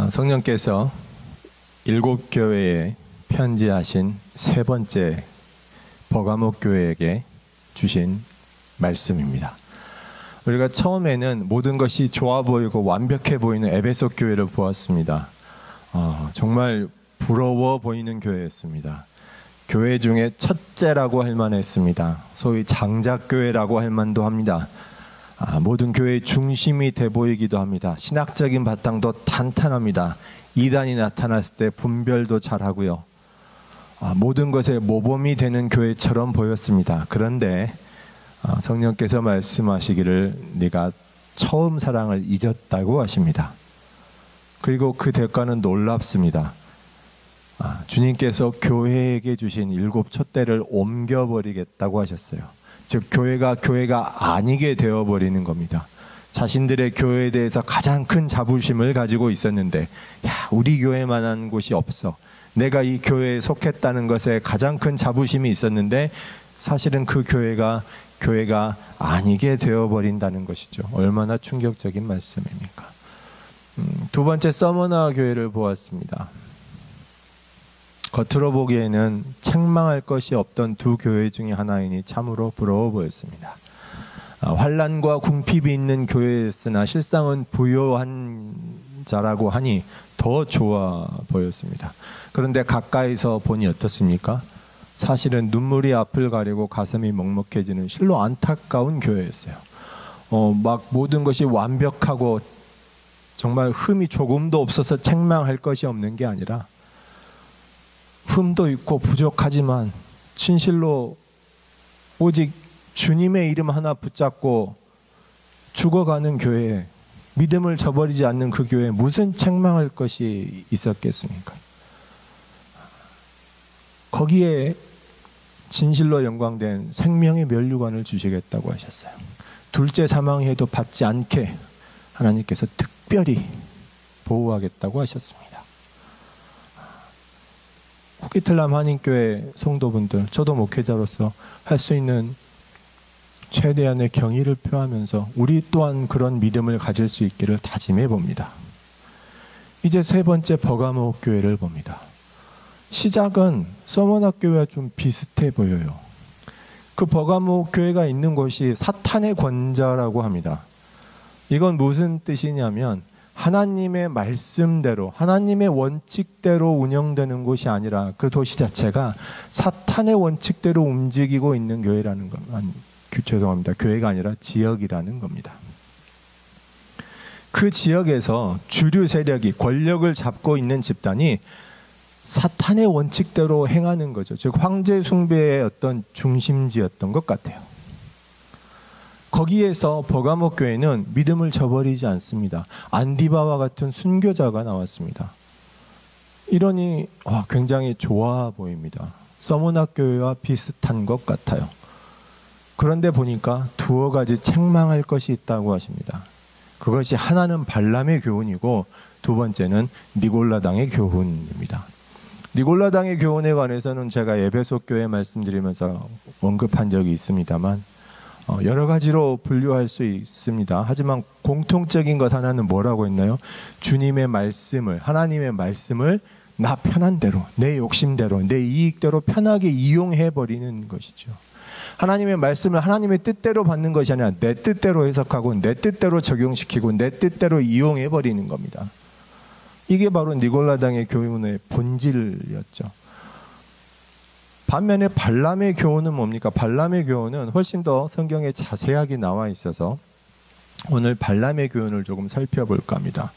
성령께서 7교회에 편지하신 세 번째 버가모 교회에게 주신 말씀입니다. 우리가 처음에는 모든 것이 좋아 보이고 완벽해 보이는 에베소 교회를 보았습니다. 정말 부러워 보이는 교회였습니다. 교회 중에 첫째라고 할 만했습니다. 소위 장작교회라고 할 만도 합니다. 모든 교회의 중심이 돼 보이기도 합니다. 신학적인 바탕도 탄탄합니다. 이단이 나타났을 때 분별도 잘하고요. 모든 것에 모범이 되는 교회처럼 보였습니다. 그런데 성령께서 말씀하시기를 네가 처음 사랑을 잊었다고 하십니다. 그리고 그 대가는 놀랍습니다. 주님께서 교회에게 주신 7 촛대를 옮겨버리겠다고 하셨어요. 즉 교회가 아니게 되어버리는 겁니다. 자신들의 교회에 대해서 가장 큰 자부심을 가지고 있었는데 우리 교회만한 곳이 없어. 내가 이 교회에 속했다는 것에 가장 큰 자부심이 있었는데 사실은 그 교회가 아니게 되어버린다는 것이죠. 얼마나 충격적인 말씀입니까? 두 번째 서머나 교회를 보았습니다. 겉으로 보기에는 책망할 것이 없던 두 교회 중에 하나이니 참으로 부러워 보였습니다. 환난과 궁핍이 있는 교회였으나 실상은 부요한 자라고 하니 더 좋아 보였습니다. 그런데 가까이서 보니 어떻습니까? 사실은 눈물이 앞을 가리고 가슴이 먹먹해지는 실로 안타까운 교회였어요. 막 모든 것이 완벽하고 정말 흠이 조금도 없어서 책망할 것이 없는 게 아니라 흠도 있고 부족하지만 진실로 오직 주님의 이름 하나 붙잡고 죽어가는 교회에 믿음을 저버리지 않는 그 교회에 무슨 책망할 것이 있었겠습니까? 거기에 진실로 영광된 생명의 면류관을 주시겠다고 하셨어요. 둘째 사망해도 받지 않게 하나님께서 특별히 보호하겠다고 하셨습니다. 코키틀람 한인교회 성도분들, 저도 목회자로서 할 수 있는 최대한의 경의를 표하면서 우리 또한 그런 믿음을 가질 수 있기를 다짐해 봅니다. 이제 세 번째 버가모 교회를 봅니다. 시작은 서머나 교회와 좀 비슷해 보여요. 그 버가모 교회가 있는 곳이 사탄의 권자라고 합니다. 이건 무슨 뜻이냐면 하나님의 말씀대로, 하나님의 원칙대로 운영되는 곳이 아니라 그 도시 자체가 사탄의 원칙대로 움직이고 있는 교회라는 것. 죄송합니다. 교회가 아니라 지역이라는 겁니다. 그 지역에서 주류 세력이 권력을 잡고 있는 집단이 사탄의 원칙대로 행하는 거죠. 즉 황제 숭배의 어떤 중심지였던 것 같아요. 거기에서 버가모 교회는 믿음을 저버리지 않습니다. 안디바와 같은 순교자가 나왔습니다. 이러니 굉장히 좋아 보입니다. 서머나 교회와 비슷한 것 같아요. 그런데 보니까 두어 가지 책망할 것이 있다고 하십니다. 그것이 하나는 발람의 교훈이고 두 번째는 니골라당의 교훈입니다. 니골라당의 교훈에 관해서는 제가 에베소 교회 말씀드리면서 언급한 적이 있습니다만 여러 가지로 분류할 수 있습니다. 하지만 공통적인 것 하나는 뭐라고 했나요? 주님의 말씀을, 하나님의 말씀을 나 편한 대로, 내 욕심대로, 내 이익대로 편하게 이용해버리는 것이죠. 하나님의 말씀을 하나님의 뜻대로 받는 것이 아니라 내 뜻대로 해석하고 내 뜻대로 적용시키고 내 뜻대로 이용해버리는 겁니다. 이게 바로 니골라당의 교훈의 본질이었죠. 반면에 발람의 교훈은 뭡니까? 발람의 교훈은 훨씬 더 성경에 자세하게 나와 있어서 오늘 발람의 교훈을 조금 살펴볼까 합니다.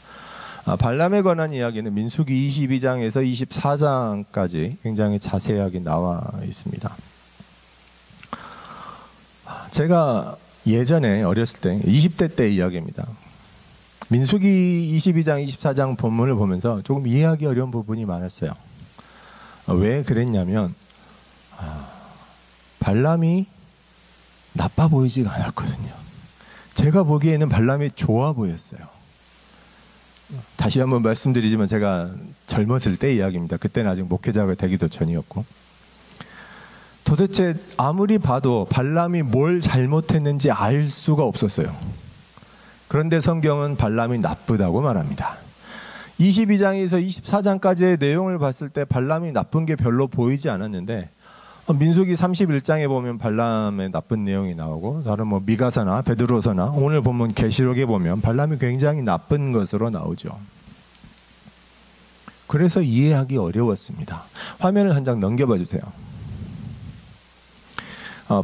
발람에 관한 이야기는 민수기 22장에서 24장까지 굉장히 자세하게 나와 있습니다. 제가 예전에 어렸을 때 20대 때 이야기입니다. 민수기 22장 24장 본문을 보면서 조금 이해하기 어려운 부분이 많았어요. 왜 그랬냐면 발람이 나빠 보이지가 않았거든요. 제가 보기에는 발람이 좋아 보였어요. 다시 한번 말씀드리지만 제가 젊었을 때 이야기입니다. 그때는 아직 목회자가 되기도 전이었고 도대체 아무리 봐도 발람이 뭘 잘못했는지 알 수가 없었어요. 그런데 성경은 발람이 나쁘다고 말합니다. 22장에서 24장까지의 내용을 봤을 때 발람이 나쁜 게 별로 보이지 않았는데 민수기 31장에 보면 발람의 나쁜 내용이 나오고 다른 뭐 미가서나 베드로서나 오늘 보면 계시록에 보면 발람이 굉장히 나쁜 것으로 나오죠. 그래서 이해하기 어려웠습니다. 화면을 한 장 넘겨봐 주세요.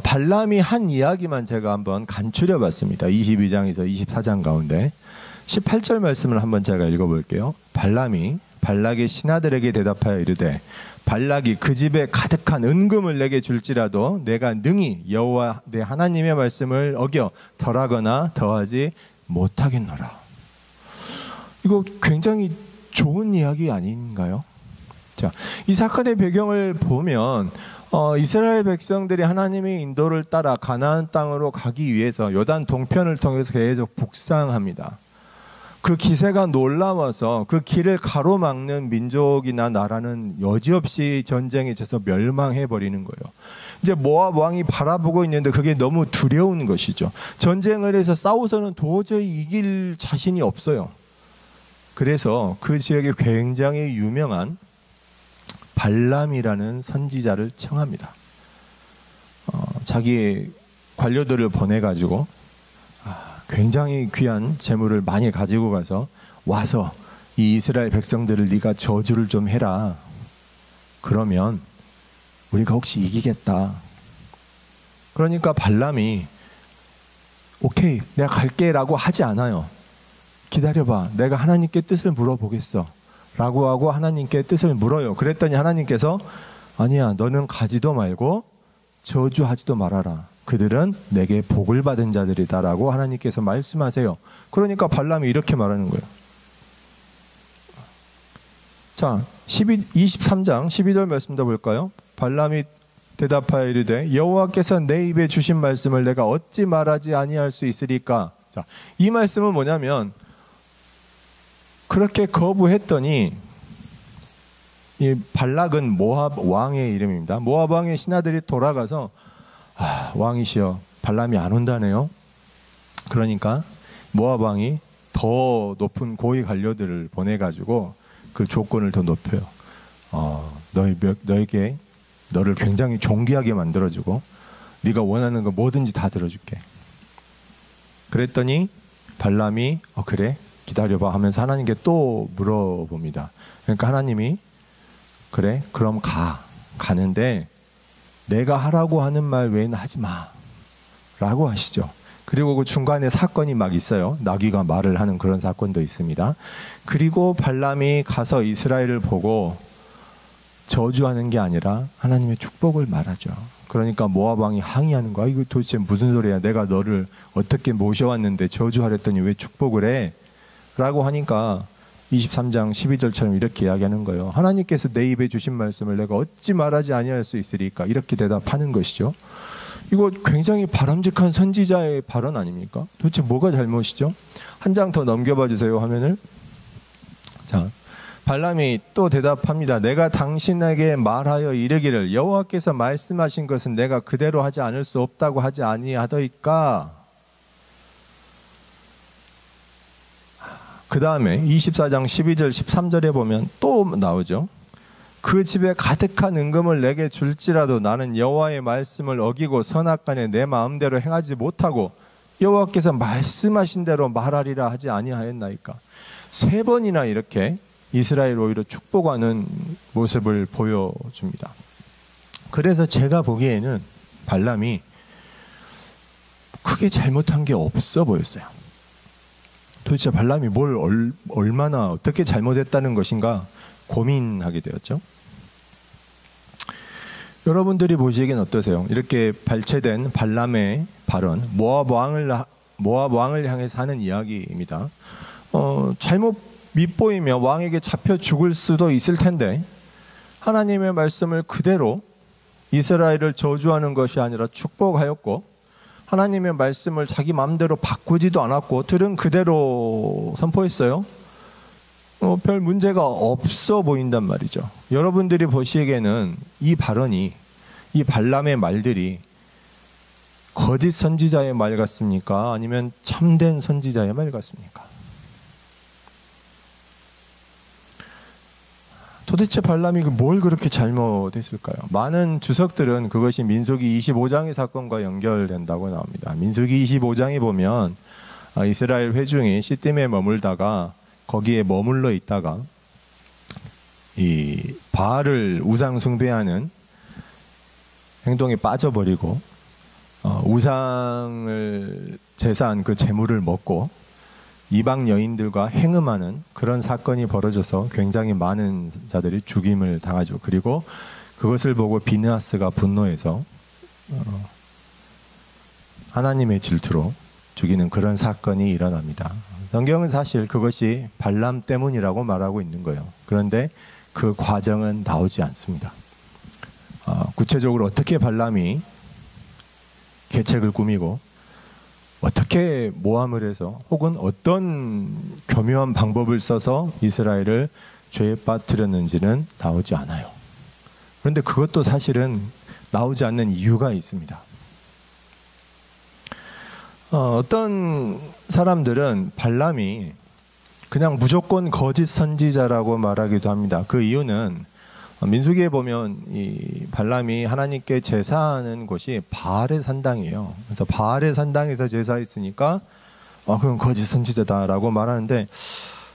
발람이 한 이야기만 제가 한번 간추려 봤습니다. 22장에서 24장 가운데 18절 말씀을 한번 제가 읽어볼게요. 발람이 발락의 신하들에게 대답하여 이르되 발락이 그 집에 가득한 은금을 내게 줄지라도 내가 능히 여호와 내 하나님의 말씀을 어겨 덜하거나 더하지 못하겠노라. 이거 굉장히 좋은 이야기 아닌가요? 자, 이 사건의 배경을 보면 이스라엘 백성들이 하나님의 인도를 따라 가나안 땅으로 가기 위해서 요단 동편을 통해서 계속 북상합니다. 그 기세가 놀라워서 그 길을 가로막는 민족이나 나라는 여지없이 전쟁에 져서 멸망해 버리는 거예요. 이제 모압 왕이 바라보고 있는데 그게 너무 두려운 것이죠. 전쟁을 해서 싸워서는 도저히 이길 자신이 없어요. 그래서 그 지역에 굉장히 유명한 발람이라는 선지자를 청합니다. 자기 관료들을 보내가지고 굉장히 귀한 재물을 많이 가지고 와서 이 이스라엘 백성들을 네가 저주를 좀 해라. 그러면 우리가 혹시 이기겠다. 그러니까 발람이 오케이 내가 갈게 라고 하지 않아요. 기다려봐 내가 하나님께 뜻을 물어보겠어 라고 하고 하나님께 뜻을 물어요. 그랬더니 하나님께서 아니야 너는 가지도 말고 저주하지도 말아라. 그들은 내게 복을 받은 자들이다 라고 하나님께서 말씀하세요. 그러니까 발람이 이렇게 말하는 거예요. 자 23장 12절 말씀 더 볼까요? 발람이 대답하여 이르되 여호와께서 내 입에 주신 말씀을 내가 어찌 말하지 아니할 수 있으리까. 자, 이 말씀은 뭐냐면 그렇게 거부했더니 이 발락은 모압 왕의 이름입니다. 모압 왕의 신하들이 돌아가서 왕이시여 발람이 안 온다네요. 그러니까 모압 왕이 더 높은 고위 관료들을 보내가지고 그 조건을 더 높여요. 너에게 너를 굉장히 존귀하게 만들어주고 네가 원하는 거 뭐든지 다 들어줄게. 그랬더니 발람이 그래 기다려봐 하면서 하나님께 또 물어봅니다. 그러니까 하나님이 그래 그럼 가는데 내가 하라고 하는 말 외에는 하지 마 라고 하시죠. 그리고 그 중간에 사건이 막 있어요. 나귀가 말을 하는 그런 사건도 있습니다. 그리고 발람이 가서 이스라엘을 보고 저주하는 게 아니라 하나님의 축복을 말하죠. 그러니까 모압 왕이 항의하는 거야. 이거 도대체 무슨 소리야. 내가 너를 어떻게 모셔왔는데 저주하랬더니 왜 축복을 해? 라고 하니까 23장 12절처럼 이렇게 이야기하는 거예요. 하나님께서 내 입에 주신 말씀을 내가 어찌 말하지 아니할 수 있으리까. 이렇게 대답하는 것이죠. 이거 굉장히 바람직한 선지자의 발언 아닙니까? 도대체 뭐가 잘못이죠? 한 장 더 넘겨봐 주세요 화면을. 자, 발람이 또 대답합니다. 내가 당신에게 말하여 이르기를 여호와께서 말씀하신 것은 내가 그대로 하지 않을 수 없다고 하지 아니하더이까. 그 다음에 24장 12절 13절에 보면 또 나오죠. 그 집에 가득한 은금을 내게 줄지라도 나는 여호와의 말씀을 어기고 선악간에 내 마음대로 행하지 못하고 여호와께서 말씀하신 대로 말하리라 하지 아니하였나이까. 3번이나 이렇게 이스라엘 오히려 축복하는 모습을 보여줍니다. 그래서 제가 보기에는 발람이 크게 잘못한 게 없어 보였어요. 도대체 발람이 뭘 얼마나 어떻게 잘못했다는 것인가 고민하게 되었죠. 여러분들이 보시기엔 어떠세요? 이렇게 발췌된 발람의 발언, 모압 왕을 향해서 하는 이야기입니다. 잘못 밉보이며 왕에게 잡혀 죽을 수도 있을 텐데 하나님의 말씀을 그대로 이스라엘을 저주하는 것이 아니라 축복하였고 하나님의 말씀을 자기 마음대로 바꾸지도 않았고 들은 그대로 선포했어요. 별 문제가 없어 보인단 말이죠. 여러분들이 보시기에는 이 발언이, 이 발람의 말들이 거짓 선지자의 말 같습니까? 아니면 참된 선지자의 말 같습니까? 도대체 발람이 뭘 그렇게 잘못했을까요? 많은 주석들은 그것이 민수기 25장의 사건과 연결된다고 나옵니다. 민수기 25장에 보면 이스라엘 회중이 시딤에 머물다가 거기에 머물러 있다가 이 바알을 우상 숭배하는 행동에 빠져버리고 우상을 제사한 그 제물을 먹고 이방 여인들과 행음하는 그런 사건이 벌어져서 굉장히 많은 자들이 죽임을 당하죠. 그리고 그것을 보고 비느하스가 분노해서 하나님의 질투로 죽이는 그런 사건이 일어납니다. 성경은 사실 그것이 발람 때문이라고 말하고 있는 거예요. 그런데 그 과정은 나오지 않습니다. 구체적으로 어떻게 발람이 계책을 꾸미고 어떻게 모함을 해서 혹은 어떤 교묘한 방법을 써서 이스라엘을 죄에 빠뜨렸는지는 나오지 않아요. 그런데 그것도 사실은 나오지 않는 이유가 있습니다. 어떤 사람들은 발람이 그냥 무조건 거짓 선지자라고 말하기도 합니다. 그 이유는 민수기에 보면 이 발람이 하나님께 제사하는 곳이 바알의 산당이에요. 그래서 바알의 산당에서 제사했으니까 그럼 거짓 선지자다라고 말하는데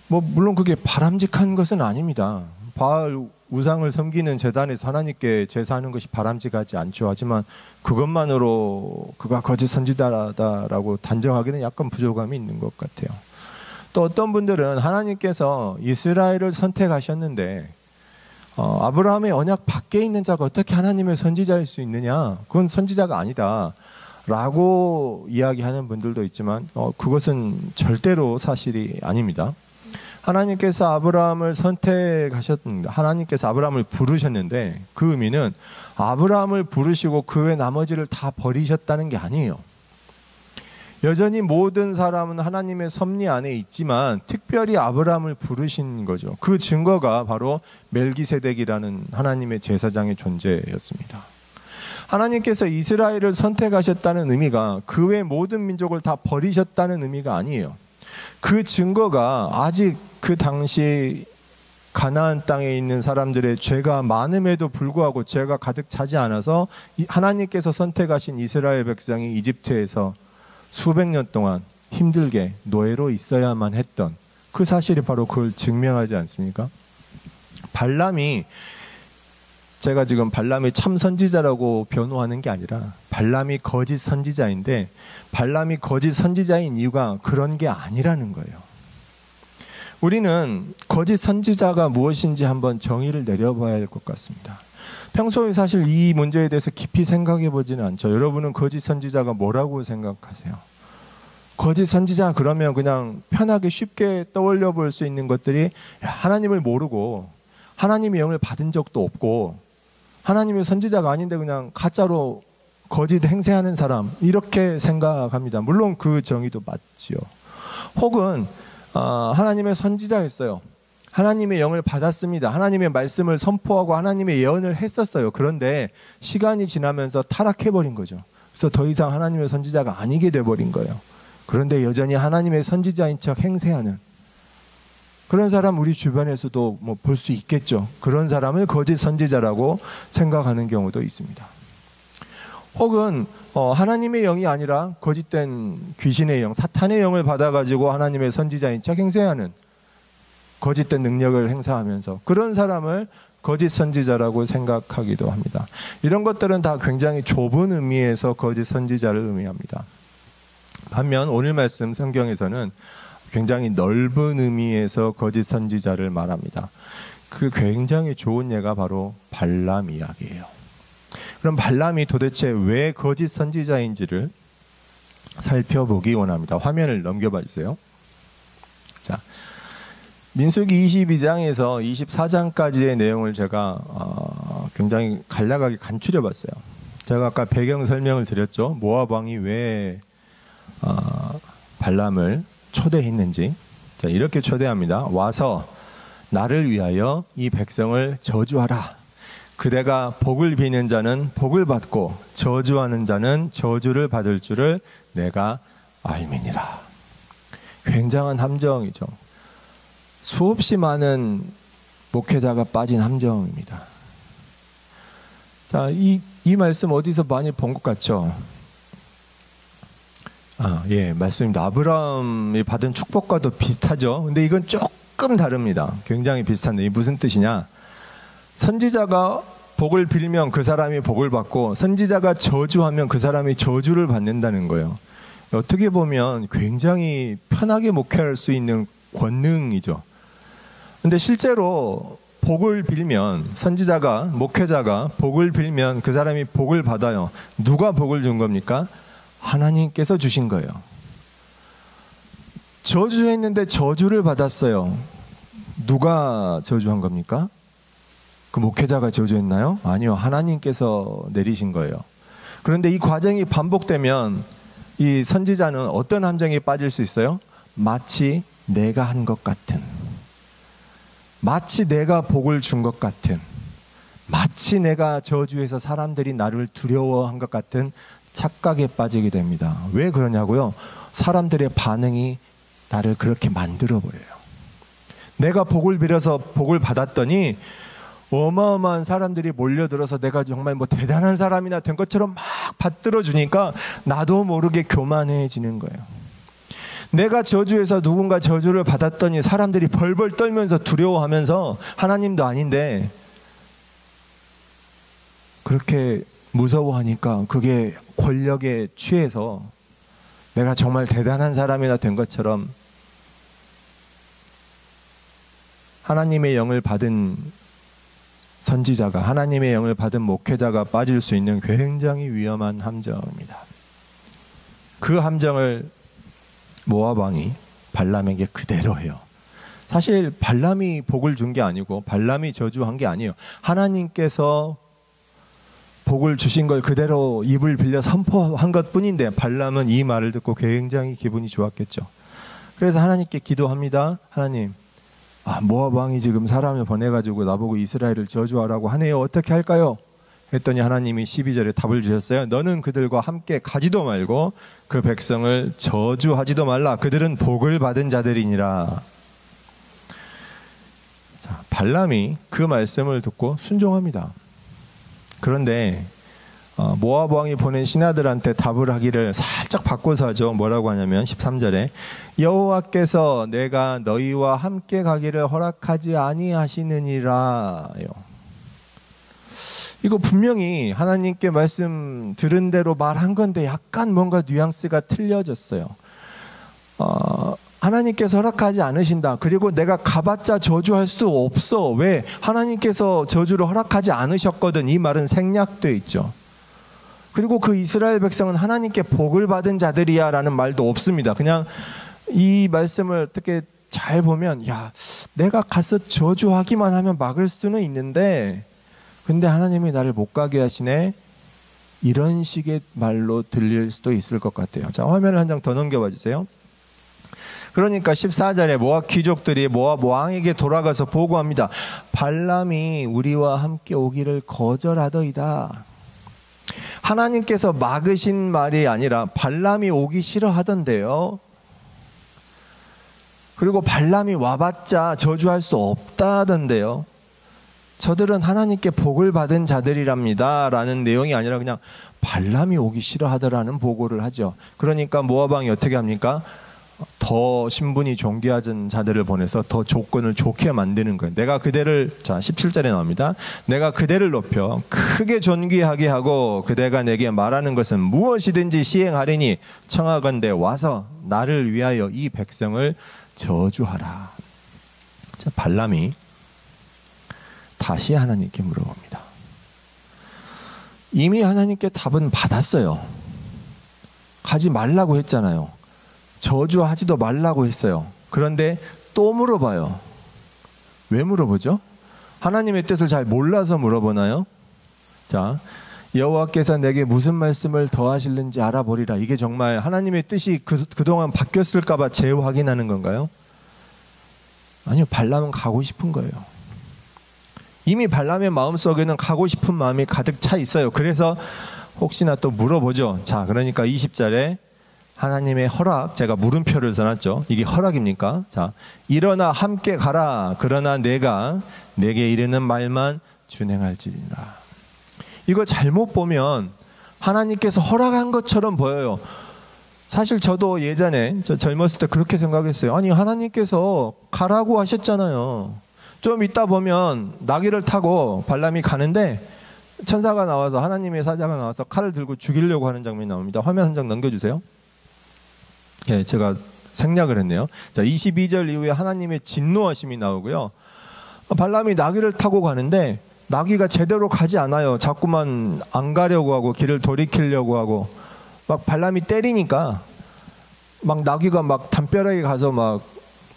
물론 그게 바람직한 것은 아닙니다. 바알 우상을 섬기는 제단에서 하나님께 제사하는 것이 바람직하지 않죠. 하지만 그것만으로 그가 거짓 선지자다라고 단정하기는 약간 부족함이 있는 것 같아요. 또 어떤 분들은 하나님께서 이스라엘을 선택하셨는데 아브라함의 언약 밖에 있는 자가 어떻게 하나님의 선지자일 수 있느냐? 그건 선지자가 아니다 라고 이야기하는 분들도 있지만 그것은 절대로 사실이 아닙니다. 하나님께서 아브라함을 선택하셨는데, 하나님께서 아브라함을 부르셨는데 그 의미는 아브라함을 부르시고 그 외 나머지를 다 버리셨다는 게 아니에요. 여전히 모든 사람은 하나님의 섭리 안에 있지만 특별히 아브라함을 부르신 거죠. 그 증거가 바로 멜기세덱이라는 하나님의 제사장의 존재였습니다. 하나님께서 이스라엘을 선택하셨다는 의미가 그 외 모든 민족을 다 버리셨다는 의미가 아니에요. 그 증거가 아직 그 당시 가나안 땅에 있는 사람들의 죄가 많음에도 불구하고 죄가 가득 차지 않아서 하나님께서 선택하신 이스라엘 백성이 이집트에서 수백 년 동안 힘들게 노예로 있어야만 했던 그 사실이 바로 그걸 증명하지 않습니까? 발람이, 제가 지금 발람이 참 선지자라고 변호하는 게 아니라 발람이 거짓 선지자인데, 발람이 거짓 선지자인 이유가 그런 게 아니라는 거예요. 우리는 거짓 선지자가 무엇인지 한번 정의를 내려봐야 할 것 같습니다. 평소에 사실 이 문제에 대해서 깊이 생각해 보지는 않죠. 여러분은 거짓 선지자가 뭐라고 생각하세요? 거짓 선지자 그러면 그냥 편하게 쉽게 떠올려 볼 수 있는 것들이 하나님을 모르고 하나님의 영을 받은 적도 없고 하나님의 선지자가 아닌데 그냥 가짜로 거짓 행세하는 사람, 이렇게 생각합니다. 물론 그 정의도 맞지요. 혹은 하나님의 선지자였어요. 하나님의 영을 받았습니다. 하나님의 말씀을 선포하고 하나님의 예언을 했었어요. 그런데 시간이 지나면서 타락해버린 거죠. 그래서 더 이상 하나님의 선지자가 아니게 돼버린 거예요. 그런데 여전히 하나님의 선지자인 척 행세하는 그런 사람 우리 주변에서도 볼 수 있겠죠. 그런 사람을 거짓 선지자라고 생각하는 경우도 있습니다. 혹은 하나님의 영이 아니라 거짓된 귀신의 영, 사탄의 영을 받아가지고 하나님의 선지자인 척 행세하는, 거짓된 능력을 행사하면서 그런 사람을 거짓 선지자라고 생각하기도 합니다. 이런 것들은 다 굉장히 좁은 의미에서 거짓 선지자를 의미합니다. 반면 오늘 말씀 성경에서는 굉장히 넓은 의미에서 거짓 선지자를 말합니다. 그 굉장히 좋은 예가 바로 발람 이야기예요. 그럼 발람이 도대체 왜 거짓 선지자인지를 살펴보기 원합니다. 화면을 넘겨봐 주세요. 자, 민수기 22장에서 24장까지의 내용을 제가 굉장히 간략하게 간추려 봤어요. 제가 아까 배경 설명을 드렸죠. 모압 왕이 왜 발람을 초대했는지. 자, 이렇게 초대합니다. 와서 나를 위하여 이 백성을 저주하라. 그대가 복을 비는 자는 복을 받고 저주하는 자는 저주를 받을 줄을 내가 알미니라. 굉장한 함정이죠. 수없이 많은 목회자가 빠진 함정입니다. 자, 이 말씀 어디서 많이 본 것 같죠? 예, 맞습니다. 아브라함이 받은 축복과도 비슷하죠. 근데 이건 조금 다릅니다. 굉장히 비슷한데, 이게 무슨 뜻이냐? 선지자가 복을 빌면 그 사람이 복을 받고, 선지자가 저주하면 그 사람이 저주를 받는다는 거예요. 어떻게 보면 굉장히 편하게 목회할 수 있는 권능이죠. 근데 실제로 복을 빌면, 선지자가, 목회자가 복을 빌면 그 사람이 복을 받아요. 누가 복을 준 겁니까? 하나님께서 주신 거예요. 저주했는데 저주를 받았어요. 누가 저주한 겁니까? 그 목회자가 저주했나요? 아니요. 하나님께서 내리신 거예요. 그런데 이 과정이 반복되면 이 선지자는 어떤 함정에 빠질 수 있어요? 마치 내가 한 것 같은, 마치 내가 복을 준 것 같은, 마치 내가 저주해서 사람들이 나를 두려워한 것 같은 착각에 빠지게 됩니다. 왜 그러냐고요? 사람들의 반응이 나를 그렇게 만들어버려요. 내가 복을 빌어서 복을 받았더니 어마어마한 사람들이 몰려들어서 내가 정말 뭐 대단한 사람이나 된 것처럼 막 받들어 주니까 나도 모르게 교만해지는 거예요. 내가 저주해서 누군가 저주를 받았더니 사람들이 벌벌 떨면서 두려워하면서, 하나님도 아닌데 그렇게 무서워하니까 그게 권력에 취해서 내가 정말 대단한 사람이나 된 것처럼 하나님의 영을 받은 선지자가, 하나님의 영을 받은 목회자가 빠질 수 있는 굉장히 위험한 함정입니다. 그 함정을 모압 왕이 발람에게 그대로 해요. 사실 발람이 복을 준 게 아니고 발람이 저주한 게 아니에요. 하나님께서 복을 주신 걸 그대로 입을 빌려 선포한 것뿐인데 발람은 이 말을 듣고 굉장히 기분이 좋았겠죠. 그래서 하나님께 기도합니다. 하나님, 모압 왕이 지금 사람을 보내가지고 나보고 이스라엘을 저주하라고 하네요. 어떻게 할까요? 했더니 하나님이 12절에 답을 주셨어요. 너는 그들과 함께 가지도 말고 그 백성을 저주하지도 말라. 그들은 복을 받은 자들이니라. 자, 발람이 그 말씀을 듣고 순종합니다. 그런데 모압 왕이 보낸 신하들한테 답을 하기를 살짝 바꿔서 하죠. 뭐라고 하냐면 13절에 여호와께서 내가 너희와 함께 가기를 허락하지 아니하시느니라요. 이거 분명히 하나님께 말씀 들은 대로 말한 건데 약간 뭔가 뉘앙스가 틀려졌어요. 하나님께서 허락하지 않으신다. 그리고 내가 가봤자 저주할 수 없어. 왜? 하나님께서 저주를 허락하지 않으셨거든. 이 말은 생략되어 있죠. 그리고 그 이스라엘 백성은 하나님께 복을 받은 자들이야 라는 말도 없습니다. 그냥 이 말씀을 어떻게 잘 보면, 야, 내가 가서 저주하기만 하면 막을 수는 있는데 근데 하나님이 나를 못 가게 하시네, 이런 식의 말로 들릴 수도 있을 것 같아요. 자, 화면을 한 장 더 넘겨봐 주세요. 그러니까 14절에 모압 귀족들이 모압 왕에게 돌아가서 보고합니다. 발람이 우리와 함께 오기를 거절하더이다. 하나님께서 막으신 말이 아니라 발람이 오기 싫어하던데요. 그리고 발람이 와봤자 저주할 수 없다던데요. 저들은 하나님께 복을 받은 자들이랍니다 라는 내용이 아니라 그냥 발람이 오기 싫어하더라는 보고를 하죠. 그러니까 모압 왕이 어떻게 합니까? 더 신분이 존귀하던 자들을 보내서 더 조건을 좋게 만드는 거예요. 내가 그대를, 자 17절에 나옵니다. 내가 그대를 높여 크게 존귀하게 하고 그대가 내게 말하는 것은 무엇이든지 시행하리니 청하건대 와서 나를 위하여 이 백성을 저주하라. 자, 발람이 다시 하나님께 물어봅니다. 이미 하나님께 답은 받았어요. 가지 말라고 했잖아요. 저주하지도 말라고 했어요. 그런데 또 물어봐요. 왜 물어보죠? 하나님의 뜻을 잘 몰라서 물어보나요? 자, 여호와께서 내게 무슨 말씀을 더하실는지 알아보리라. 이게 정말 하나님의 뜻이 그동안 바뀌었을까 봐 재확인하는 건가요? 아니요, 발람은 가고 싶은 거예요. 이미 발람의 마음속에는 가고 싶은 마음이 가득 차 있어요. 그래서 혹시나 또 물어보죠. 자, 그러니까 20절에 하나님의 허락, 제가 물음표를 써놨죠. 이게 허락입니까? 자, 일어나 함께 가라. 그러나 내가 내게 이르는 말만 준행할지니라. 이거 잘못 보면 하나님께서 허락한 것처럼 보여요. 사실 저도 예전에 젊었을 때 그렇게 생각했어요. 아니, 하나님께서 가라고 하셨잖아요. 좀 있다 보면 나귀를 타고 발람이 가는데 천사가 나와서, 하나님의 사자가 나와서 칼을 들고 죽이려고 하는 장면이 나옵니다. 화면 한 장 넘겨주세요. 예, 제가 생략을 했네요. 자, 22절 이후에 하나님의 진노하심이 나오고요. 발람이 나귀를 타고 가는데 나귀가 제대로 가지 않아요. 자꾸만 안 가려고 하고 길을 돌이키려고 하고, 막 발람이 때리니까 막 나귀가 막 담벼락에 가서 막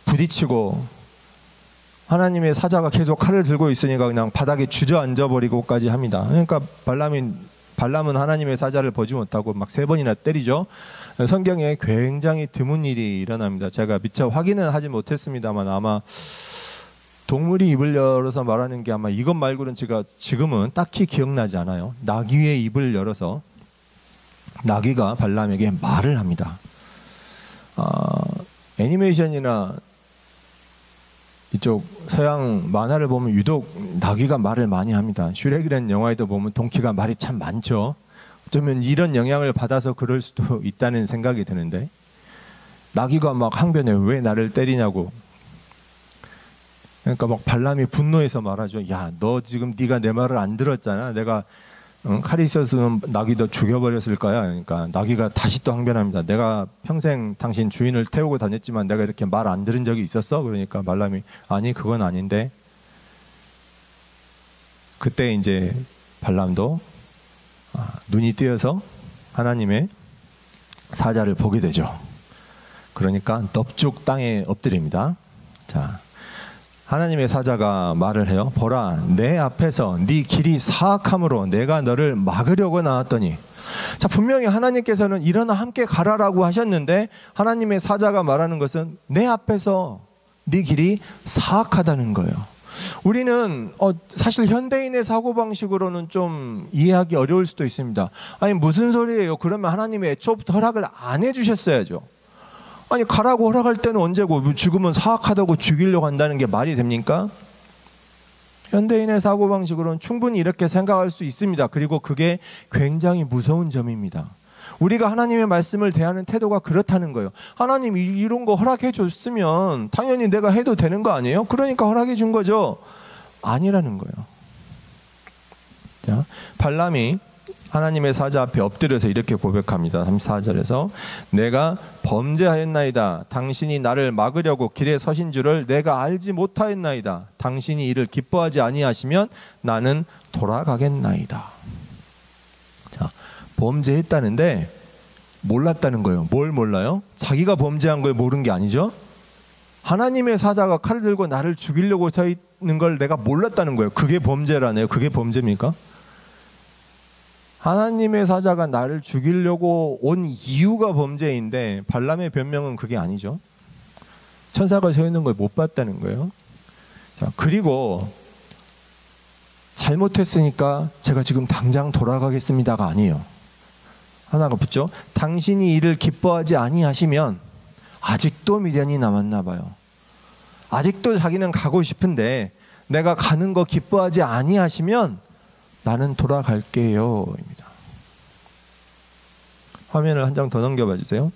부딪히고, 하나님의 사자가 계속 칼을 들고 있으니까 그냥 바닥에 주저앉아 버리고까지 합니다. 그러니까 발람은 하나님의 사자를 보지 못하고 막 3번이나 때리죠. 성경에 굉장히 드문 일이 일어납니다. 제가 미처 확인은 하지 못했습니다만 아마 동물이 입을 열어서 말하는 게 아마 이것 말고는 제가 지금은 딱히 기억나지 않아요. 나귀의 입을 열어서 나귀가 발람에게 말을 합니다. 애니메이션이나 이쪽 서양 만화를 보면 유독 나귀가 말을 많이 합니다. 슈렉이라는 영화에도 보면 동키가 말이 참 많죠. 어쩌면 이런 영향을 받아서 그럴 수도 있다는 생각이 드는데, 나귀가 막 항변해. 왜 나를 때리냐고. 그러니까 막 발람이 분노해서 말하죠. 야, 너 지금 네가 내 말을 안 들었잖아. 내가 칼이 있었으면 나귀도 죽여버렸을 거야. 그러니까 나귀가 다시 또 항변합니다. 내가 평생 당신 주인을 태우고 다녔지만 내가 이렇게 말 안 들은 적이 있었어? 그러니까 발람이 아니, 그건 아닌데. 그때 이제 발람도 눈이 띄어서 하나님의 사자를 보게 되죠. 그러니까 넙죽 땅에 엎드립니다. 자, 하나님의 사자가 말을 해요. 보라, 내 앞에서 네 길이 사악함으로 내가 너를 막으려고 나왔더니. 자, 분명히 하나님께서는 일어나 함께 가라라고 하셨는데, 하나님의 사자가 말하는 것은 내 앞에서 네 길이 사악하다는 거예요. 우리는 사실 현대인의 사고방식으로는 좀 이해하기 어려울 수도 있습니다. 아니, 무슨 소리예요? 그러면 하나님이 애초부터 허락을 안 해주셨어야죠. 아니, 가라고 허락할 때는 언제고 지금은 사악하다고 죽이려고 한다는 게 말이 됩니까? 현대인의 사고방식으로는 충분히 이렇게 생각할 수 있습니다. 그리고 그게 굉장히 무서운 점입니다. 우리가 하나님의 말씀을 대하는 태도가 그렇다는 거예요. 하나님 이런 거 허락해 줬으면 당연히 내가 해도 되는 거 아니에요? 그러니까 허락해 준 거죠. 아니라는 거예요. 자, 발람이 하나님의 사자 앞에 엎드려서 이렇게 고백합니다. 34절에서 내가 범죄하였나이다. 당신이 나를 막으려고 길에 서신 줄을 내가 알지 못하였나이다. 당신이 이를 기뻐하지 아니하시면 나는 돌아가겠나이다. 자, 범죄했다는데 몰랐다는 거예요. 뭘 몰라요? 자기가 범죄한 걸 모르는 게 아니죠. 하나님의 사자가 칼을 들고 나를 죽이려고 서 있는 걸 내가 몰랐다는 거예요. 그게 범죄라네요. 그게 범죄입니까? 하나님의 사자가 나를 죽이려고 온 이유가 범죄인데 발람의 변명은 그게 아니죠. 천사가 서 있는 걸 못 봤다는 거예요. 자, 그리고 잘못했으니까 제가 지금 당장 돌아가겠습니다가 아니에요. 하나가 붙죠. 당신이 이를 기뻐하지 아니하시면, 아직도 미련이 남았나 봐요. 아직도 자기는 가고 싶은데 내가 가는 거 기뻐하지 아니하시면 나는 돌아갈게요 입니다. 화면을 한 장 더 넘겨봐 주세요.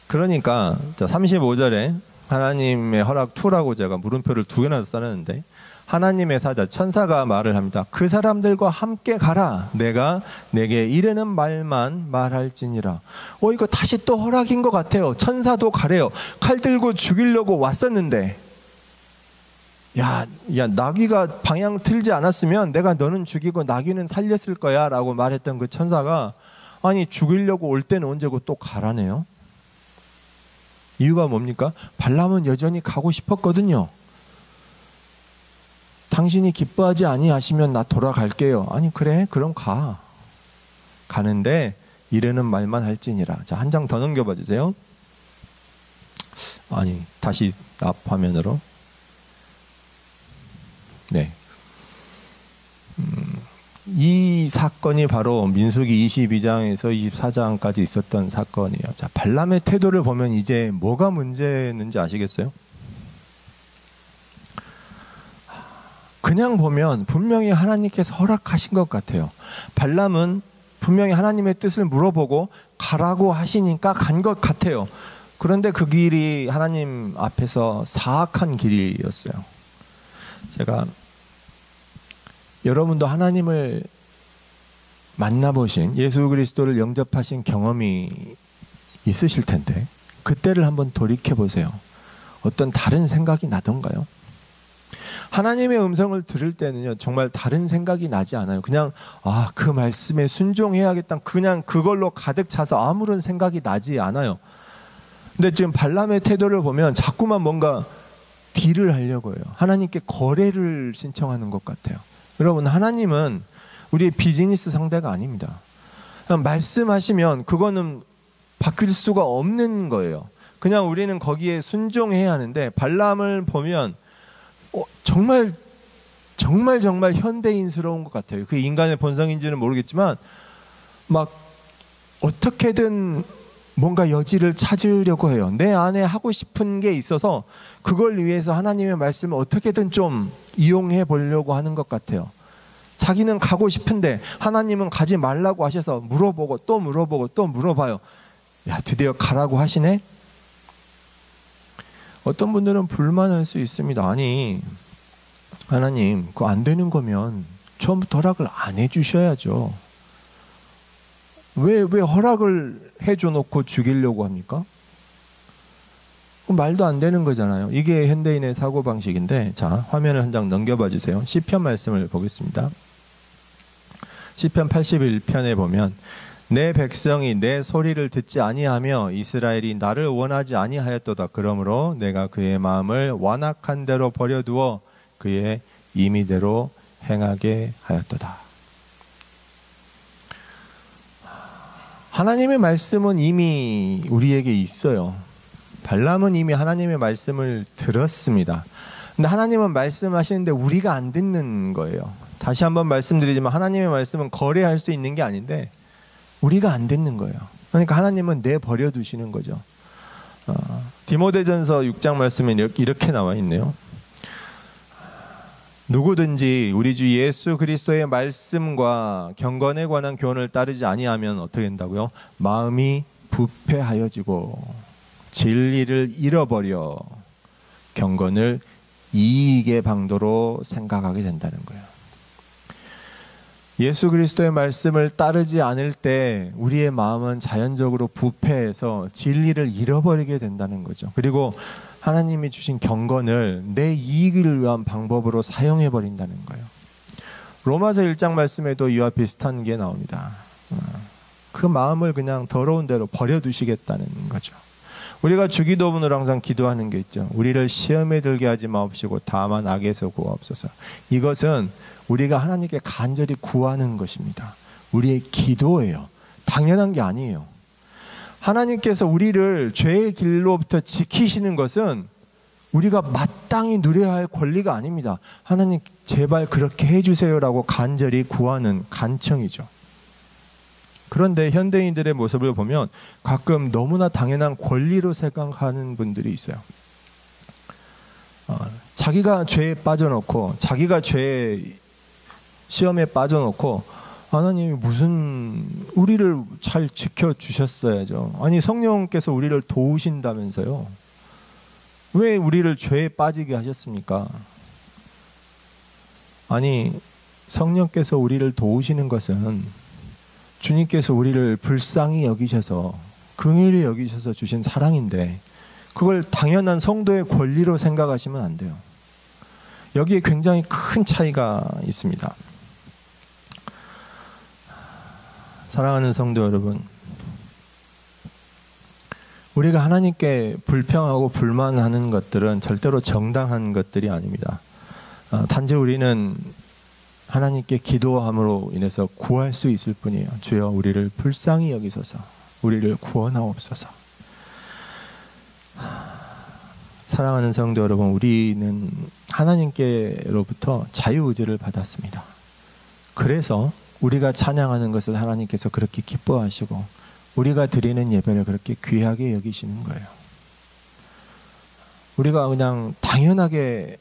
그러니까 35절에 하나님의 허락 2라고 제가 물음표를 2개나 써놨는데, 하나님의 사자 천사가 말을 합니다. 그 사람들과 함께 가라. 내가 내게 이르는 말만 말할지니라. 이거 다시 또 허락인 것 같아요. 천사도 가래요. 칼 들고 죽이려고 왔었는데, 야, 나귀가 방향 틀지 않았으면 내가 너는 죽이고 나귀는 살렸을 거야 라고 말했던 그 천사가, 아니, 죽이려고 올 때는 언제고 또 가라네요. 이유가 뭡니까? 발람은 여전히 가고 싶었거든요. 당신이 기뻐하지 아니하시면 나 돌아갈게요. 아니, 그래, 그럼 가. 가는데 이르는 말만 할지니라. 자, 한 장 더 넘겨봐 주세요. 아니, 다시 앞 화면으로. 네. 이 사건이 바로 민수기 22장에서 24장까지 있었던 사건이에요. 자, 발람의 태도를 보면 이제 뭐가 문제였는지 아시겠어요? 그냥 보면 분명히 하나님께서 허락하신 것 같아요. 발람은 분명히 하나님의 뜻을 물어보고 가라고 하시니까 간 것 같아요. 그런데 그 길이 하나님 앞에서 사악한 길이었어요. 제가 여러분도 하나님을 만나보신, 예수 그리스도를 영접하신 경험이 있으실 텐데 그때를 한번 돌이켜보세요. 어떤 다른 생각이 나던가요? 하나님의 음성을 들을 때는요, 정말 다른 생각이 나지 않아요. 그냥 그 말씀에 순종해야겠다, 그냥 그걸로 가득 차서 아무런 생각이 나지 않아요. 근데 지금 발람의 태도를 보면 자꾸만 뭔가 딜을 하려고 해요. 하나님께 거래를 신청하는 것 같아요. 여러분, 하나님은 우리의 비즈니스 상대가 아닙니다. 말씀하시면 그거는 바뀔 수가 없는 거예요. 그냥 우리는 거기에 순종해야 하는데, 발람을 보면 정말 현대인스러운 것 같아요. 그게 인간의 본성인지는 모르겠지만 막 어떻게든 뭔가 여지를 찾으려고 해요. 내 안에 하고 싶은 게 있어서 그걸 위해서 하나님의 말씀을 어떻게든 좀 이용해 보려고 하는 것 같아요. 자기는 가고 싶은데 하나님은 가지 말라고 하셔서 물어보고 또 물어보고 또 물어봐요. 야, 드디어 가라고 하시네? 어떤 분들은 불만할 수 있습니다. 아니, 하나님, 그거 안 되는 거면 처음부터 허락을 안 해주셔야죠. 왜 허락을 해줘 놓고 죽이려고 합니까? 말도 안 되는 거잖아요. 이게 현대인의 사고방식인데, 자, 화면을 한 장 넘겨봐 주세요. 시편 말씀을 보겠습니다. 시편 81편에 보면, 내 백성이 내 소리를 듣지 아니하며 이스라엘이 나를 원하지 아니하였도다. 그러므로 내가 그의 마음을 완악한 대로 버려두어 그의 임의대로 행하게 하였도다. 하나님의 말씀은 이미 우리에게 있어요. 발람은 이미 하나님의 말씀을 들었습니다. 근데 하나님은 말씀하시는데 우리가 안 듣는 거예요. 다시 한번 말씀드리지만 하나님의 말씀은 거래할 수 있는 게 아닌데 우리가 안 듣는 거예요. 그러니까 하나님은 내버려 두시는 거죠. 디모데전서 6장 말씀에 이렇게 나와 있네요. 누구든지 우리 주 예수 그리스도의 말씀과 경건에 관한 교훈을 따르지 아니하면 어떻게 된다고요? 마음이 부패하여지고 진리를 잃어버려 경건을 이익의 방도로 생각하게 된다는 거예요. 예수 그리스도의 말씀을 따르지 않을 때 우리의 마음은 자연적으로 부패해서 진리를 잃어버리게 된다는 거죠. 그리고 하나님이 주신 경건을 내 이익을 위한 방법으로 사용해 버린다는 거예요. 로마서 1장 말씀에도 이와 비슷한 게 나옵니다. 그 마음을 그냥 더러운 대로 버려두시겠다는 거죠. 우리가 주기도문으로 항상 기도하는 게 있죠. 우리를 시험에 들게 하지 마옵시고 다만 악에서 구하옵소서. 이것은 우리가 하나님께 간절히 구하는 것입니다. 우리의 기도예요. 당연한 게 아니에요. 하나님께서 우리를 죄의 길로부터 지키시는 것은 우리가 마땅히 누려야 할 권리가 아닙니다. 하나님 제발 그렇게 해주세요라고 간절히 구하는 간청이죠. 그런데 현대인들의 모습을 보면 가끔 너무나 당연한 권리로 생각하는 분들이 있어요. 자기가 죄에 빠져놓고 자기가 죄의 시험에 빠져놓고 하나님이 무슨 우리를 잘 지켜주셨어야죠. 아니 성령께서 우리를 도우신다면서요. 왜 우리를 죄에 빠지게 하셨습니까? 아니 성령께서 우리를 도우시는 것은 주님께서 우리를 불쌍히 여기셔서 긍휼히 여기셔서 주신 사랑인데 그걸 당연한 성도의 권리로 생각하시면 안 돼요. 여기에 굉장히 큰 차이가 있습니다. 사랑하는 성도 여러분, 우리가 하나님께 불평하고 불만하는 것들은 절대로 정당한 것들이 아닙니다. 단지 우리는 하나님께 기도함으로 인해서 구할 수 있을 뿐이에요. 주여 우리를 불쌍히 여기소서, 우리를 구원하옵소서. 사랑하는 성도 여러분, 우리는 하나님께로부터 자유의지를 받았습니다. 그래서 우리가 찬양하는 것을 하나님께서 그렇게 기뻐하시고 우리가 드리는 예배를 그렇게 귀하게 여기시는 거예요. 우리가 그냥 당연하게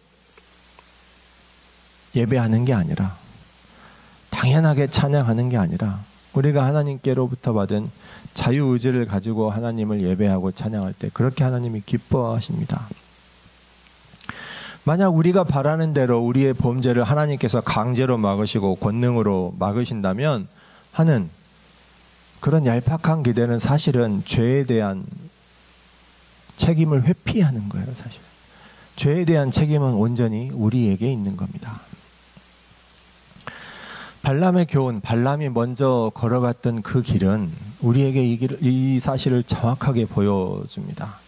예배하는 게 아니라, 당연하게 찬양하는 게 아니라, 우리가 하나님께로부터 받은 자유의지를 가지고 하나님을 예배하고 찬양할 때 그렇게 하나님이 기뻐하십니다. 만약 우리가 바라는 대로 우리의 범죄를 하나님께서 강제로 막으시고 권능으로 막으신다면 하는 그런 얄팍한 기대는 사실은 죄에 대한 책임을 회피하는 거예요. 사실 죄에 대한 책임은 온전히 우리에게 있는 겁니다. 발람의 교훈, 발람이 먼저 걸어갔던 그 길은 우리에게 이 사실을 정확하게 보여줍니다.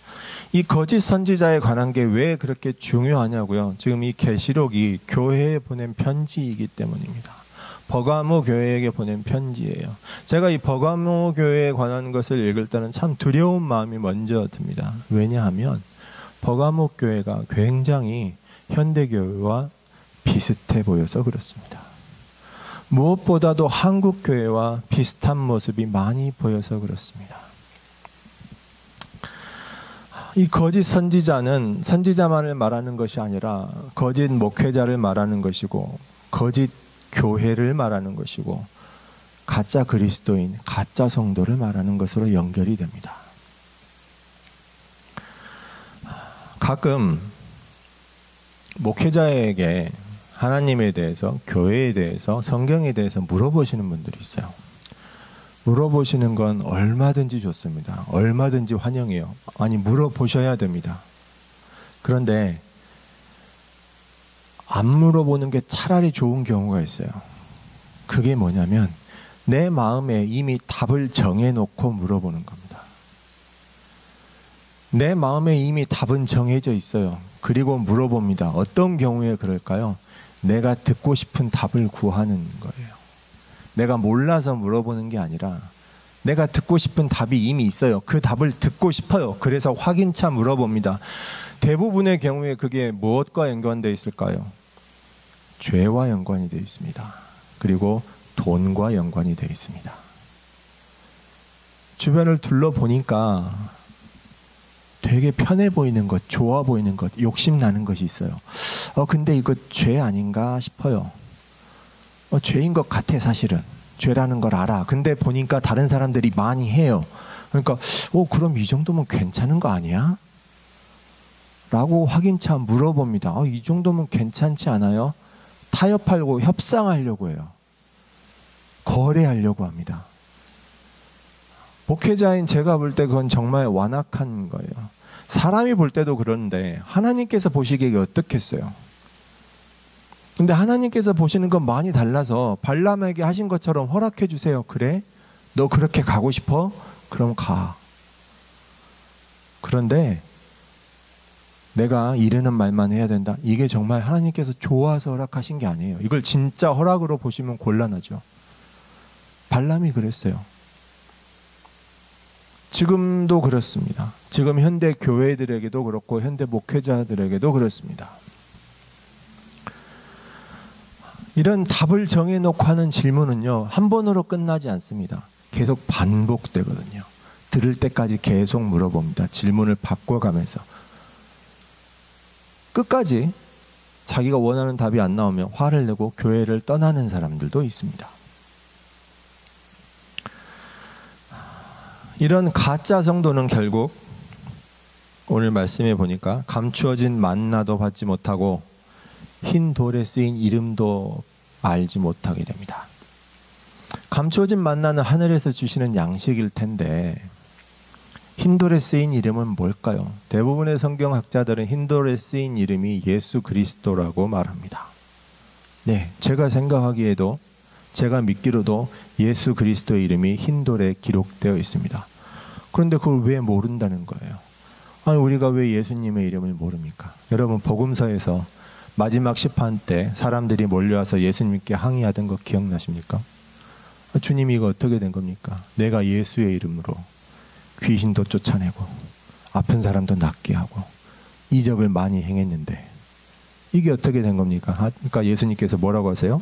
이 거짓 선지자에 관한 게 왜 그렇게 중요하냐고요. 지금 이 계시록이 교회에 보낸 편지이기 때문입니다. 버가모 교회에게 보낸 편지예요. 제가 이 버가모 교회에 관한 것을 읽을 때는 참 두려운 마음이 먼저 듭니다. 왜냐하면 버가모 교회가 굉장히 현대교회와 비슷해 보여서 그렇습니다. 무엇보다도 한국 교회와 비슷한 모습이 많이 보여서 그렇습니다. 이 거짓 선지자는 선지자만을 말하는 것이 아니라 거짓 목회자를 말하는 것이고 거짓 교회를 말하는 것이고 가짜 그리스도인, 가짜 성도를 말하는 것으로 연결이 됩니다. 가끔 목회자에게 하나님에 대해서, 교회에 대해서, 성경에 대해서 물어보시는 분들이 있어요. 물어보시는 건 얼마든지 좋습니다. 얼마든지 환영해요. 아니, 물어보셔야 됩니다. 그런데 안 물어보는 게 차라리 좋은 경우가 있어요. 그게 뭐냐면 내 마음에 이미 답을 정해놓고 물어보는 겁니다. 내 마음에 이미 답은 정해져 있어요. 그리고 물어봅니다. 어떤 경우에 그럴까요? 내가 듣고 싶은 답을 구하는 거예요. 내가 몰라서 물어보는 게 아니라 내가 듣고 싶은 답이 이미 있어요. 그 답을 듣고 싶어요. 그래서 확인차 물어봅니다. 대부분의 경우에 그게 무엇과 연관되어 있을까요? 죄와 연관이 되어 있습니다. 그리고 돈과 연관이 되어 있습니다. 주변을 둘러보니까 되게 편해 보이는 것, 좋아 보이는 것, 욕심나는 것이 있어요. 근데 이거 죄 아닌가 싶어요. 죄인 것 같아. 사실은 죄라는 걸 알아. 근데 보니까 다른 사람들이 많이 해요. 그러니까 그럼 이 정도면 괜찮은 거 아니야? 라고 확인차 물어봅니다. 이 정도면 괜찮지 않아요? 타협하려고, 협상하려고 해요. 거래하려고 합니다. 목회자인 제가 볼 때 그건 정말 완악한 거예요. 사람이 볼 때도 그런데 하나님께서 보시기에 어떻겠어요? 근데 하나님께서 보시는 건 많이 달라서 발람에게 하신 것처럼 허락해 주세요. 그래? 너 그렇게 가고 싶어? 그럼 가. 그런데 내가 이르는 말만 해야 된다. 이게 정말 하나님께서 좋아서 허락하신 게 아니에요. 이걸 진짜 허락으로 보시면 곤란하죠. 발람이 그랬어요. 지금도 그렇습니다. 지금 현대 교회들에게도 그렇고 현대 목회자들에게도 그렇습니다. 이런 답을 정해놓고 하는 질문은요, 한 번으로 끝나지 않습니다. 계속 반복되거든요. 들을 때까지 계속 물어봅니다. 질문을 바꿔가면서. 끝까지 자기가 원하는 답이 안 나오면 화를 내고 교회를 떠나는 사람들도 있습니다. 이런 가짜 성도는 결국 오늘 말씀해 보니까 감추어진 만나도 받지 못하고 흰 돌에 쓰인 이름도 알지 못하게 됩니다. 감추어진 만나는 하늘에서 주시는 양식일 텐데 흰 돌에 쓰인 이름은 뭘까요? 대부분의 성경학자들은 흰 돌에 쓰인 이름이 예수 그리스도라고 말합니다. 네, 제가 생각하기에도, 제가 믿기로도 예수 그리스도의 이름이 흰 돌에 기록되어 있습니다. 그런데 그걸 왜 모른다는 거예요? 아니, 우리가 왜 예수님의 이름을 모릅니까? 여러분, 복음서에서 마지막 심판 때 사람들이 몰려와서 예수님께 항의하던 거 기억나십니까? 주님이 이거 어떻게 된 겁니까? 내가 예수의 이름으로 귀신도 쫓아내고 아픈 사람도 낫게 하고 이적을 많이 행했는데 이게 어떻게 된 겁니까? 그러니까 예수님께서 뭐라고 하세요?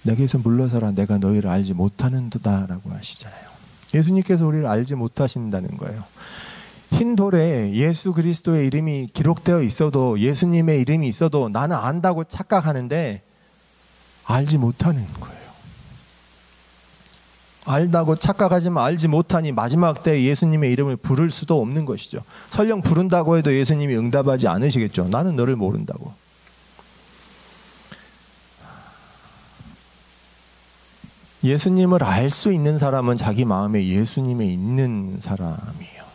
내게서 물러서라. 내가 너희를 알지 못하는도다 라고 하시잖아요. 예수님께서 우리를 알지 못하신다는 거예요. 흰 돌에 예수 그리스도의 이름이 기록되어 있어도, 예수님의 이름이 있어도 나는 안다고 착각하는데 알지 못하는 거예요. 알다고 착각하지만 알지 못하니 마지막 때 예수님의 이름을 부를 수도 없는 것이죠. 설령 부른다고 해도 예수님이 응답하지 않으시겠죠. 나는 너를 모른다고. 예수님을 알 수 있는 사람은 자기 마음에 예수님에 있는 사람이에요.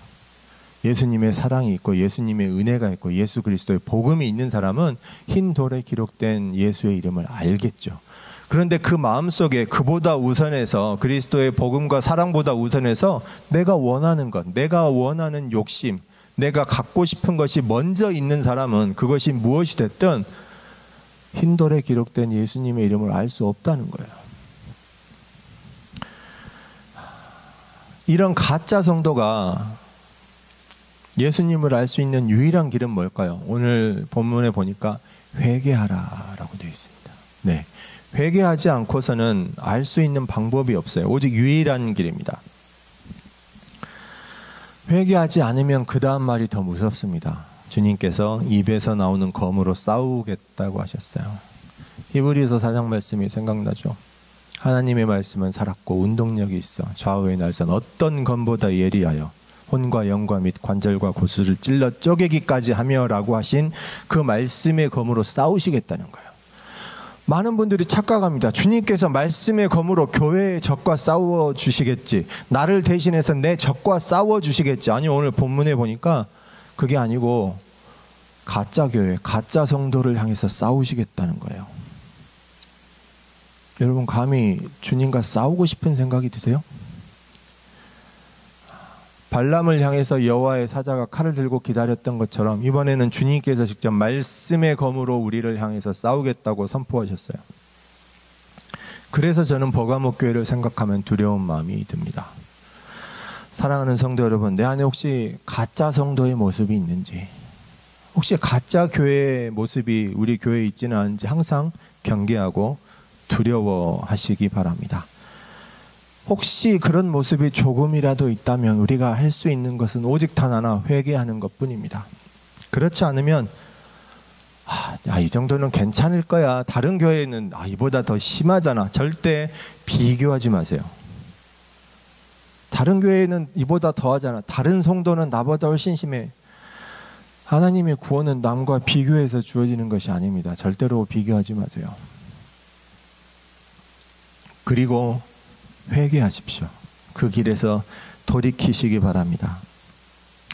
예수님의 사랑이 있고 예수님의 은혜가 있고 예수 그리스도의 복음이 있는 사람은 흰 돌에 기록된 예수의 이름을 알겠죠. 그런데 그 마음속에 그보다 우선해서, 그리스도의 복음과 사랑보다 우선해서 내가 원하는 것, 내가 원하는 욕심, 내가 갖고 싶은 것이 먼저 있는 사람은 그것이 무엇이 됐든 흰 돌에 기록된 예수님의 이름을 알 수 없다는 거예요. 이런 가짜 성도가 예수님을 알 수 있는 유일한 길은 뭘까요? 오늘 본문에 보니까 회개하라라고 되어 있습니다. 네, 회개하지 않고서는 알 수 있는 방법이 없어요. 오직 유일한 길입니다. 회개하지 않으면 그 다음 말이 더 무섭습니다. 주님께서 입에서 나오는 검으로 싸우겠다고 하셨어요. 히브리서 4장 말씀이 생각나죠. 하나님의 말씀은 살았고 운동력이 있어 좌우의 날선 어떤 검보다 예리하여 혼과 영과 및 관절과 고수를 찔러 쪼개기까지 하며라고 하신 그 말씀의 검으로 싸우시겠다는 거예요. 많은 분들이 착각합니다. 주님께서 말씀의 검으로 교회의 적과 싸워주시겠지, 나를 대신해서 내 적과 싸워주시겠지. 아니, 오늘 본문에 보니까 그게 아니고 가짜 교회, 가짜 성도를 향해서 싸우시겠다는 거예요. 여러분, 감히 주님과 싸우고 싶은 생각이 드세요? 발람을 향해서 여호와의 사자가 칼을 들고 기다렸던 것처럼 이번에는 주님께서 직접 말씀의 검으로 우리를 향해서 싸우겠다고 선포하셨어요. 그래서 저는 버가모 교회를 생각하면 두려운 마음이 듭니다. 사랑하는 성도 여러분, 내 안에 혹시 가짜 성도의 모습이 있는지, 혹시 가짜 교회의 모습이 우리 교회에 있지는 않은지 항상 경계하고 두려워하시기 바랍니다. 혹시 그런 모습이 조금이라도 있다면 우리가 할 수 있는 것은 오직 단 하나, 회개하는 것뿐입니다. 그렇지 않으면 이 정도는 괜찮을 거야, 다른 교회는 이보다 더 심하잖아, 절대 비교하지 마세요. 다른 교회는 이보다 더하잖아, 다른 성도는 나보다 훨씬 심해. 하나님의 구원은 남과 비교해서 주어지는 것이 아닙니다. 절대로 비교하지 마세요. 그리고 회개하십시오. 그 길에서 돌이키시기 바랍니다.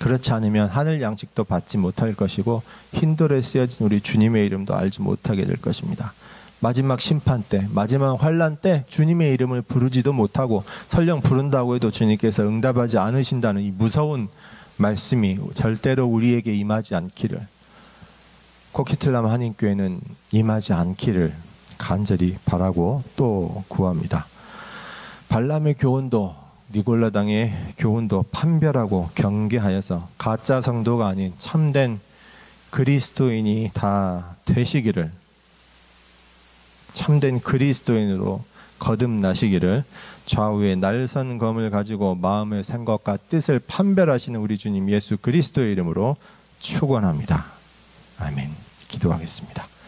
그렇지 않으면 하늘 양식도 받지 못할 것이고 흰돌에 쓰여진 우리 주님의 이름도 알지 못하게 될 것입니다. 마지막 심판 때, 마지막 환난 때 주님의 이름을 부르지도 못하고, 설령 부른다고 해도 주님께서 응답하지 않으신다는 이 무서운 말씀이 절대로 우리에게 임하지 않기를, 코키틀람 한인교회는 임하지 않기를 간절히 바라고 또 구합니다. 발람의 교훈도, 니골라당의 교훈도 판별하고 경계하여서 가짜 성도가 아닌 참된 그리스도인이 다 되시기를, 참된 그리스도인으로 거듭나시기를, 좌우의 날선 검을 가지고 마음의 생각과 뜻을 판별하시는 우리 주님 예수 그리스도의 이름으로 축원합니다. 아멘. 기도하겠습니다.